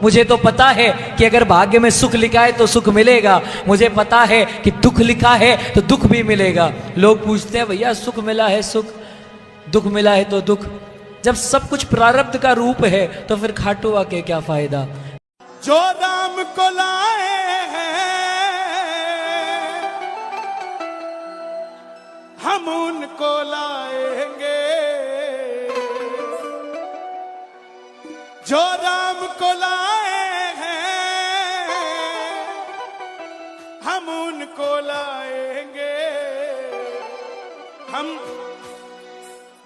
मुझे तो पता है कि अगर भाग्य में सुख लिखा है तो सुख मिलेगा, मुझे पता है कि दुख लिखा है तो दुख भी मिलेगा। लोग पूछते हैं भैया सुख मिला है सुख, दुख मिला है तो दुख। जब सब कुछ प्रारब्ध का रूप है तो फिर खाटू आके क्या फायदा। जो राम को लाए हैं हम उनको लाएंगे, जो राम को लाए हैं हम उनको लाएंगे।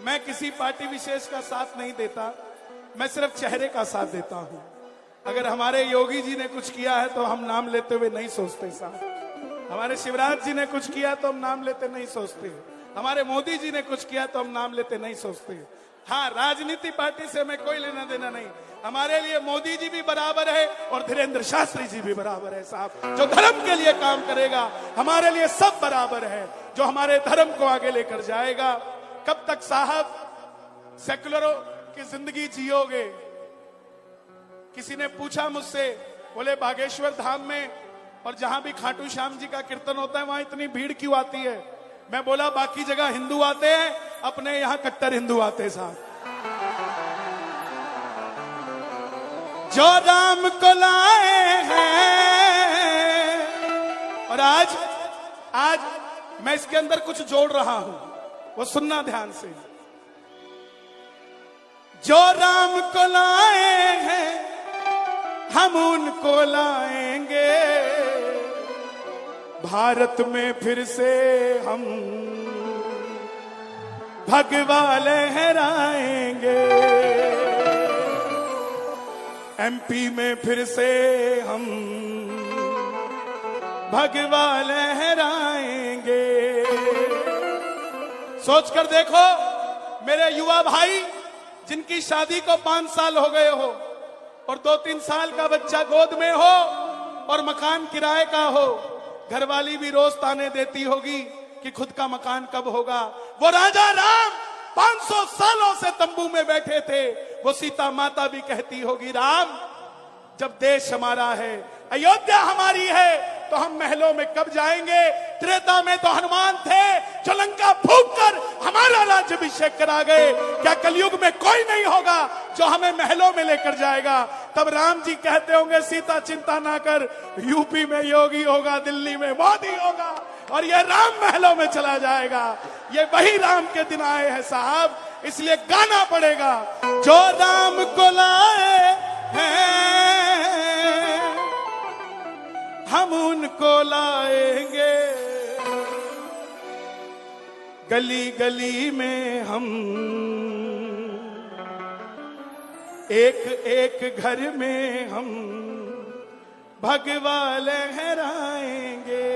मैं किसी पार्टी विशेष का साथ नहीं देता, मैं सिर्फ चेहरे का साथ देता हूं। अगर हमारे योगी जी ने कुछ किया है तो हम नाम लेते हुए नहीं सोचते साहब। हमारे शिवराज जी ने कुछ किया तो हम नाम लेते नहीं सोचते। हमारे मोदी जी ने कुछ किया तो हम नाम लेते नहीं सोचते। हाँ, राजनीति पार्टी से हमें कोई लेना देना नहीं। हमारे लिए मोदी जी भी बराबर है और धीरेन्द्र शास्त्री जी भी बराबर है साहब। जो धर्म के लिए काम करेगा हमारे लिए सब बराबर है, जो हमारे धर्म को आगे लेकर जाएगा। कब तक साहब सेकुलरों की जिंदगी जियोगे? किसी ने पूछा मुझसे, बोले बागेश्वर धाम में और जहां भी खाटू श्याम जी का कीर्तन होता है वहां इतनी भीड़ क्यों आती है? मैं बोला बाकी जगह हिंदू आते हैं, अपने यहां कट्टर हिंदू आते हैं साहब। जो राम को लाए हैं, और आज मैं इसके अंदर कुछ जोड़ रहा हूं, वो सुनना ध्यान से। जो राम को लाए हैं हम उनको लाएंगे, भारत में फिर से हम भगवा लहराएंगे, एमपी में फिर से हम भगवा लहराएंगे। सोचकर देखो मेरे युवा भाई जिनकी शादी को 5 साल हो गए हो और 2-3 साल का बच्चा गोद में हो और मकान किराए का हो, घरवाली भी रोज ताने देती होगी कि खुद का मकान कब होगा। वो राजा राम 500 सालों से तंबू में बैठे थे, वो सीता माता भी कहती होगी राम जब देश हमारा है, अयोध्या हमारी है तो हम महलों में कब जाएंगे। त्रेता में तो हनुमान थे जो लंका फूंक कर हमारा राज्याभिषेक करा गए, क्या कलयुग में कोई नहीं होगा जो हमें महलों में लेकर जाएगा? तब राम जी कहते होंगे सीता चिंता ना कर, यूपी में योगी होगा, दिल्ली में मोदी होगा और ये राम महलों में चला जाएगा। ये वही राम के दिन आए हैं साहब, इसलिए गाना पड़ेगा। जो राम को लाए हैं हम उनको लाएंगे, गली गली में हम एक एक घर में हम भगवा लहराएंगे।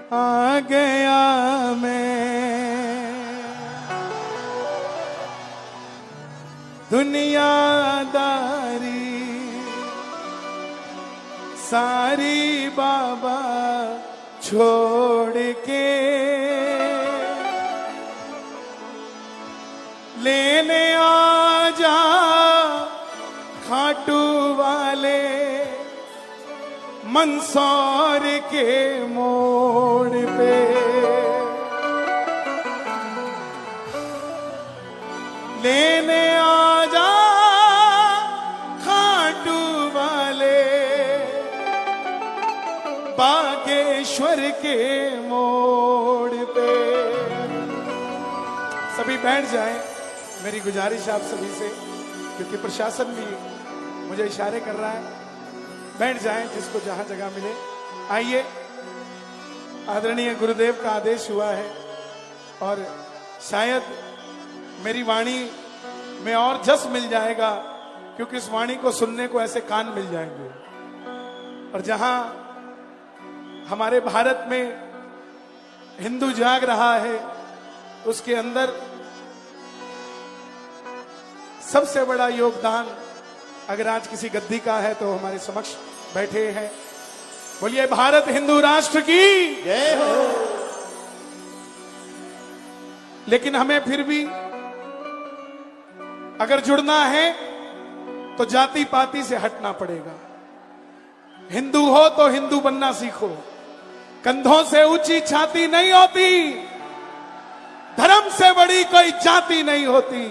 आ गया मैं दुनियादारी सारी बाबा छोड़ के, लेने आ जा खाटू वाले मंदसौर के मोड़ पे। लेने आ जा खाटू वाले बागेश्वर के मोड़ पे। सभी बैठ जाएं, मेरी गुजारिश आप सभी से, क्योंकि प्रशासन भी मुझे इशारे कर रहा है। बैठ जाएं जिसको जहां जगह मिले। आइए, आदरणीय गुरुदेव का आदेश हुआ है और शायद मेरी वाणी में और जस मिल जाएगा, क्योंकि इस वाणी को सुनने को ऐसे कान मिल जाएंगे। और जहां हमारे भारत में हिंदू जाग रहा है, उसके अंदर सबसे बड़ा योगदान अगर आज किसी गद्दी का है तो हमारे समक्ष बैठे हैं। बोलिए भारत हिंदू राष्ट्र की जय हो। लेकिन हमें फिर भी अगर जुड़ना है तो जाति पाति से हटना पड़ेगा। हिंदू हो तो हिंदू बनना सीखो। कंधों से ऊंची छाती नहीं होती, धर्म से बड़ी कोई जाति नहीं होती।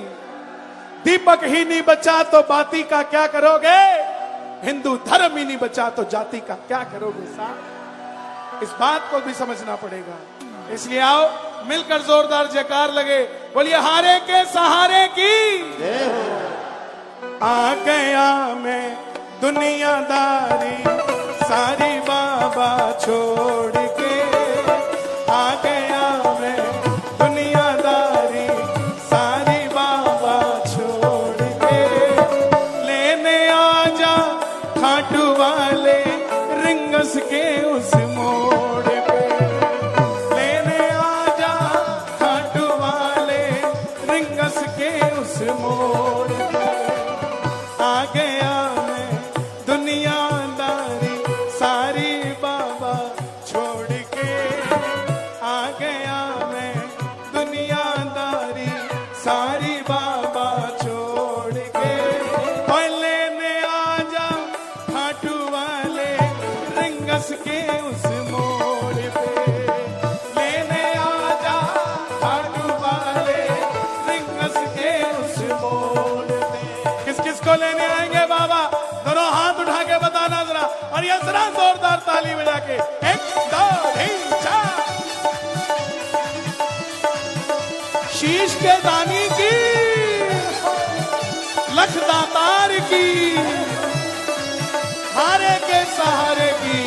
दीपक ही नहीं बचा तो बाती का क्या करोगे, हिंदू धर्म ही नहीं बचा तो जाति का क्या करोगे साहब। इस बात को भी समझना पड़ेगा। इसलिए आओ मिलकर जोरदार जयकार लगे, बोलिए हारे के सहारे की। आ गया मैं दुनियादारी सारी बाबा छोड़ के, आ गया मैं दुनियादारी सारी बाबा छोड़ के। लेने आजा खाटू वाले रिंगस के उस मोड़ पे, लेने आजा खाटू वाले रिंगस के उस मोड़ पे। आ गया मैं दुनियादारी सारी बाबा छोड़ के, आ गया मैं दुनियादारी सारी बाबा छोड़ के। और लेने आजा खाटू वाले रिंगस के उस मोड़ पे, लेने आजा खाटू वाले रिंगस के उस मोड़ पे। किस किस को लेने आएंगे बाबा, दोनों हाथ उठा के बताना जरा, और ये जरा जोरदार ताली बजा के। 1 2 3 4। शीश के दानी की, लख दातार की, हारे के सहारे की।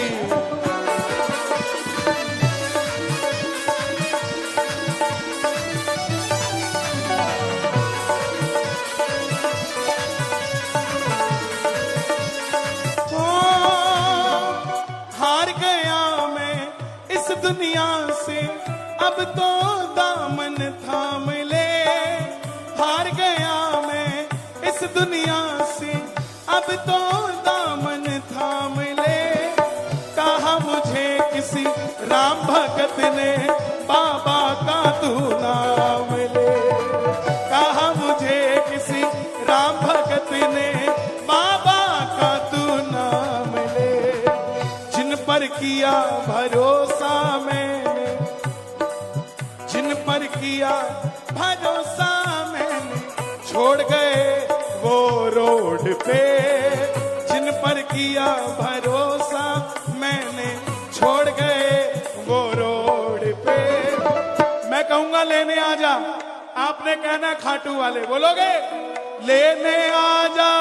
हार गया मैं इस दुनिया से, अब तो दामन थाम ले। हार गया मैं इस दुनिया से, अब तो दामन थाम ले। कहा मुझे किसी राम भगत ने बाबा का तू नाम ले, कहा मुझे किसी राम भगत ने बाबा का तू नाम ले। जिन पर किया भरोसा मैंने, जिन पर किया भरोसा मैंने, छोड़ गए वो रोड पे। जिन पर किया भरोसा मैंने, छोड़ गए वो रोड पे। मैं कहूंगा लेने आजा, आपने कहना खाटू वाले, बोलोगे लेने आजा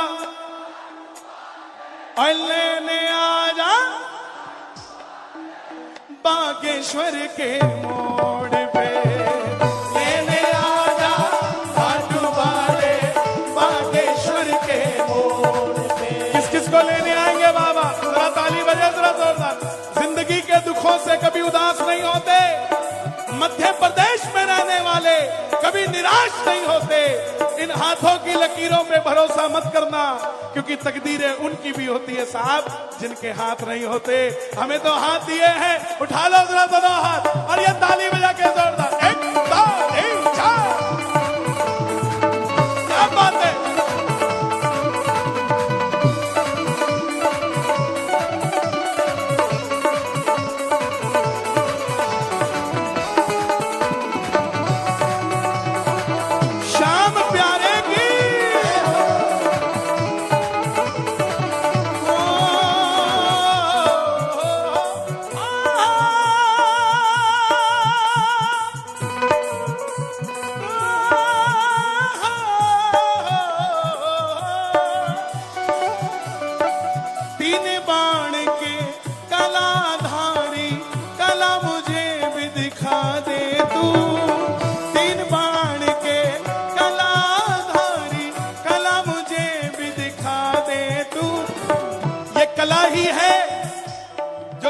और लेने आजा बागेश्वर के मोड़ पे। लेने आजा खाटू वाले बागेश्वर के मोड़ पे। किस किस को लेने आएंगे बाबा, जरा ताली बजे जरा जोरदार। जिंदगी के दुखों से कभी उदास नहीं होते, मध्य प्रदेश में रहने वाले कभी निराश नहीं होते। इन हाथों की लकीरों पे भरोसा मत करना, क्योंकि तकदीरें उनकी भी होती है साहब जिनके हाथ नहीं होते। हमें तो हाथ दिए हैं, उठा लो जरा दोनों हाथ और ये ताली बजा के जोरदार। 1 2 3 4। क्या बात है।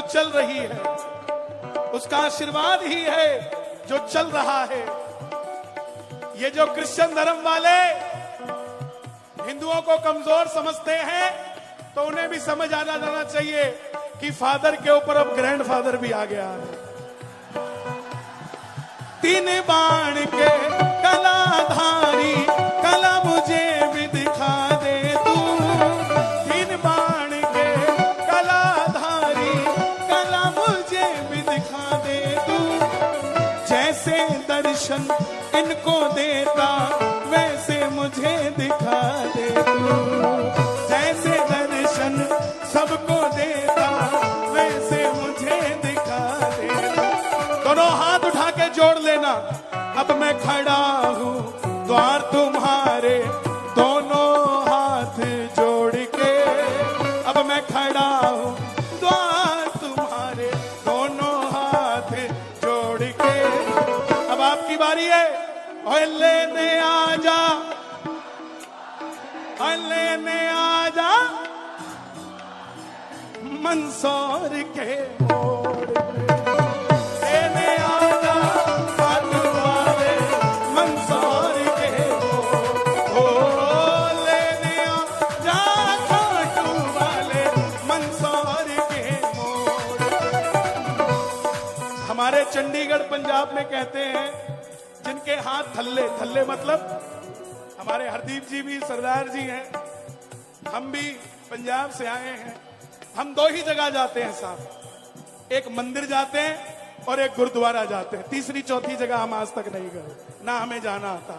चल रही है, उसका आशीर्वाद ही है जो चल रहा है। ये जो क्रिश्चियन धर्म वाले हिंदुओं को कमजोर समझते हैं, तो उन्हें भी समझ आ जाना चाहिए कि फादर के ऊपर अब ग्रैंडफादर भी आ गया है। तीन बाण के कलाधारी कला मुझे भी दिखा दे तू। तीन बाण के कलाधारी कला मुझे भी दिखा दे तू। जैसे दर्शन इनको देता वैसे मुझे दिखा दे तू। जैसे दर्शन सबको देता वैसे मुझे दिखा दे तू। दोनों हाथ उठा के जोड़ लेना। अब मैं खड़ा हूँ द्वार तुम्हारे दोनों हाथ जोड़ के। अब मैं खड़ा हूँ द्वार तुम्हारे दोनों हाथ जोड़ के। अब आपकी बारी है। ओए लेने आजा, ओए लेने आजा मंदसौर के मोड़ पे। लेने आजा खाटू वाले मंदसौर के मोड़। ओ लेने आजा खाटू वाले मंदसौर के मोड़ पे। हमारे चंडीगढ़ पंजाब में कहते हैं जिनके हाथ थल्ले, थल्ले मतलब हमारे हरदीप जी भी सरदार जी हैं, हम भी पंजाब से आए हैं। हम दो ही जगह जाते हैं साहब, एक मंदिर जाते हैं और एक गुरुद्वारा जाते हैं। तीसरी चौथी जगह हम आज तक नहीं गए, ना हमें जाना आता,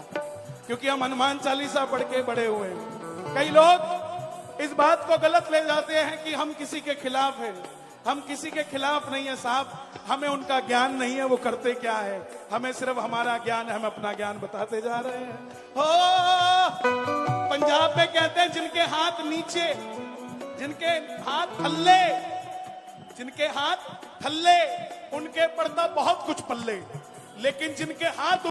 क्योंकि हम हनुमान चालीसा पढ़ के बड़े हुए हैं। कई लोग इस बात को गलत ले जाते हैं कि हम किसी के खिलाफ हैं। हम किसी के खिलाफ नहीं है साहब, हमें उनका ज्ञान नहीं है वो करते क्या है, हमें सिर्फ हमारा ज्ञान है, हम अपना ज्ञान बताते जा रहे हैं। हो पंजाब में कहते हैं जिनके हाथ नीचे, जिनके हाथ थल्ले, जिनके हाथ थल्ले उनके पड़ता बहुत कुछ पल्ले, लेकिन जिनके हाथ